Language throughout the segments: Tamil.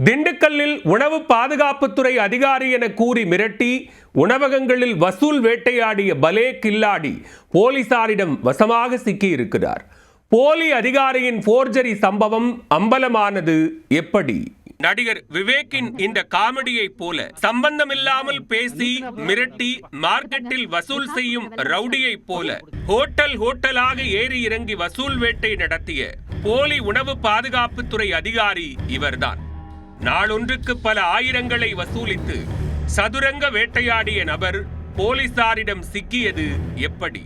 திண்டுக்கல்லில் உணவு பாதுகாப்புத்துறை அதிகாரி என கூறி மிரட்டி உணவகங்களில் வசூல் வேட்டையாடிய பலே கில்லாடி போலீசாரிடம் வசமாக சிக்கியிருக்கிறார். போலி அதிகாரியின் போர்ஜரி சம்பவம் அம்பலமானது எப்படி? நடிகர் விவேக்கின் இந்த காமெடியை போல சம்பந்தமில்லாமல் பேசி மிரட்டி மார்க்கெட்டில் வசூல் செய்யும் ரவுடியை போல ஹோட்டலாக ஏறி இறங்கி வசூல் வேட்டை நடத்திய போலி உணவு பாதுகாப்புத்துறை அதிகாரி இவர்தான். நாளொன்றுக்கு பல ஆயிரங்களை வசூலித்து சதுரங்க வேட்டையாடிய நபர் போலீசாரிடம் சிக்கியது எப்படி?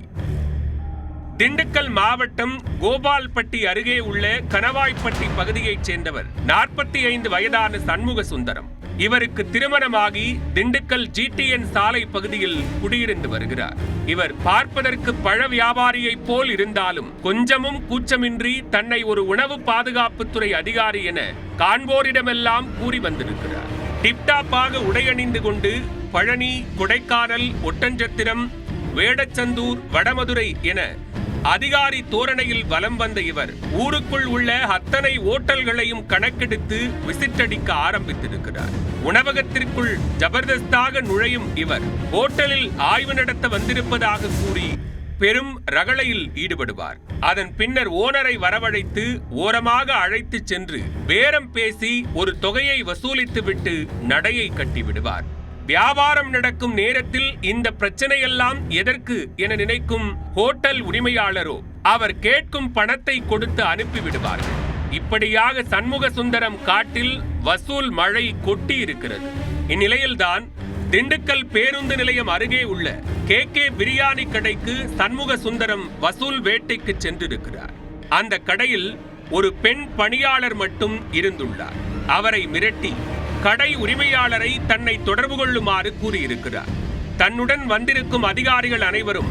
திண்டுக்கல் மாவட்டம் கோபால்பட்டி அருகே உள்ள கணவாய்ப்பட்டி பகுதியைச் சேர்ந்தவர் 45 வயதான சண்முக சுந்தரம். இவருக்கு திருமணமாகி திண்டுக்கல் GTN சாலை பகுதியில் குடியிருந்து வருகிறார். இவர் பார்ப்பதற்கு பழ வியாபாரியைப் போல் இருந்தாலும் கொஞ்சமும் கூச்சமின்றி தன்னை ஒரு உணவு பாதுகாப்புத்துறை அதிகாரி என காண்போரிடமெல்லாம் கூறி வந்திருக்கிறார். டிப்டாப்பாக உடையணிந்து கொண்டு பழனி, கொடைக்கானல், ஒட்டஞ்சத்திரம், வேடச்சந்தூர், வடமதுரை என அதிகாரி தோரணையில் வலம் வந்த இவர் ஊருக்குள் உள்ள அத்தனை ஓட்டல்களையும் கணக்கெடுத்து விசிட்டடிக்க ஆரம்பித்திருக்கிறார். உணவகத்திற்குள் ஜபர்தஸ்தாக நுழையும் இவர் ஓட்டலில் ஆய்வு நடத்த வந்திருப்பதாக கூறி பெரும் ரகளையில் ஈடுபடுவார். அதன் பின்னர் ஓனரை வரவழைத்து ஓரமாக அழைத்து சென்று பேரம் பேசி ஒரு தொகையை வசூலித்துவிட்டு நடையை கட்டிவிடுவார். வியாபாரம் நடக்கும் நேரத்தில் இந்த பிரச்சனையெல்லாம் எதற்கு என நினைக்கும் ஹோட்டல் உரிமையாளரோ அவர் கேட்கும் பணத்தை கொடுத்து அனுப்பிவிடுவார்கள். இப்படியாக சண்முக சுந்தரம் காட்டில் வசூல் மழை கொட்டி இருக்கிறது. இந்நிலையில்தான் திண்டுக்கல் பேருந்து நிலையம் அருகே உள்ள KK பிரியாணி கடைக்கு சண்முக சுந்தரம் வசூல் வேட்டைக்கு சென்றிருக்கிறார். அந்த கடையில் ஒரு பெண் பணியாளர் மட்டும் இருந்துள்ளார். அவரை மிரட்டி கடை உரிமையாளரை தன்னை தொடர்பு கொள்ளுமாறு கூறியிருக்கிறார். தன்னுடன் வந்திருக்கும் அதிகாரிகள் அனைவரும்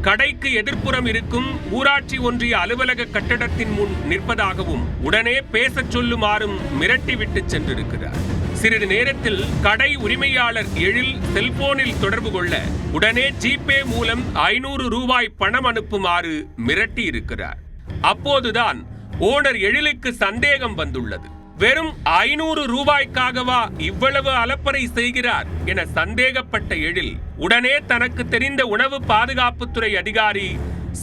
கடைக்கு எதிர்ப்புறம் இருக்கும் ஊராட்சி ஒன்றிய அலுவலக கட்டடத்தின் முன் நிற்பதாகவும் உடனே பேசச் சொல்லுமாறும் மிரட்டிவிட்டு சென்றிருக்கிறார். சிறிது நேரத்தில் கடை உரிமையாளர் எழில் செல்போனில் தொடர்பு கொள்ள உடனே ஜிபே மூலம் 500 ரூபாய் பணம் அனுப்புமாறு மிரட்டி இருக்கிறார். அப்போதுதான் ஓனர் எழிலுக்கு சந்தேகம் வந்துள்ளது. வெறும் 500 ரூபாய்க்காகவா இவ்வளவு அலப்பறை செய்கிறார் என சந்தேகப்பட்ட எழில் உடனே தனக்கு தெரிந்த உணவு பாதுகாப்புத்துறை அதிகாரி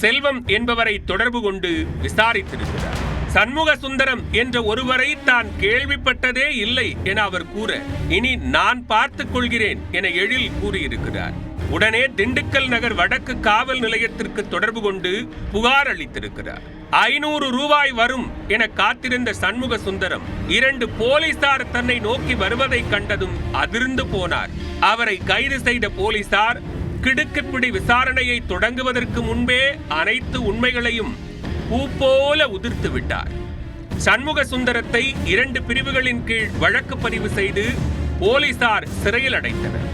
செல்வம் என்பவரை தொடர்பு கொண்டு விசாரித்திருக்கிறார். சண்முக சுந்தரம் என்ற ஒருவரை தான் கேள்விப்பட்டதே இல்லை என அவர் கூற, இனி நான் பார்த்துக் கொள்கிறேன் என எழில் கூறியிருக்கிறார். உடனே திண்டுக்கல் நகர் வடக்கு காவல் நிலையத்திற்கு தொடர்பு கொண்டு புகார் அளித்திருக்கிறார். 500 ரூபாய் வரும் என காத்திருந்த சண்முக சுந்தரம் 2 போலீசார் தன்னை நோக்கி வருவதை கண்டதும் அதிர்ந்து போனார். அவரை கைது செய்த போலீசார் கிடுக்குப்பிடி விசாரணையை தொடங்குவதற்கு முன்பே அனைத்து உண்மைகளையும் பூ போல உதிர்த்து விட்டார். சண்முக சுந்தரத்தை 2 பிரிவுகளின் கீழ் வழக்கு பதிவு செய்து போலீசார் சிறையில் அடைத்தனர்.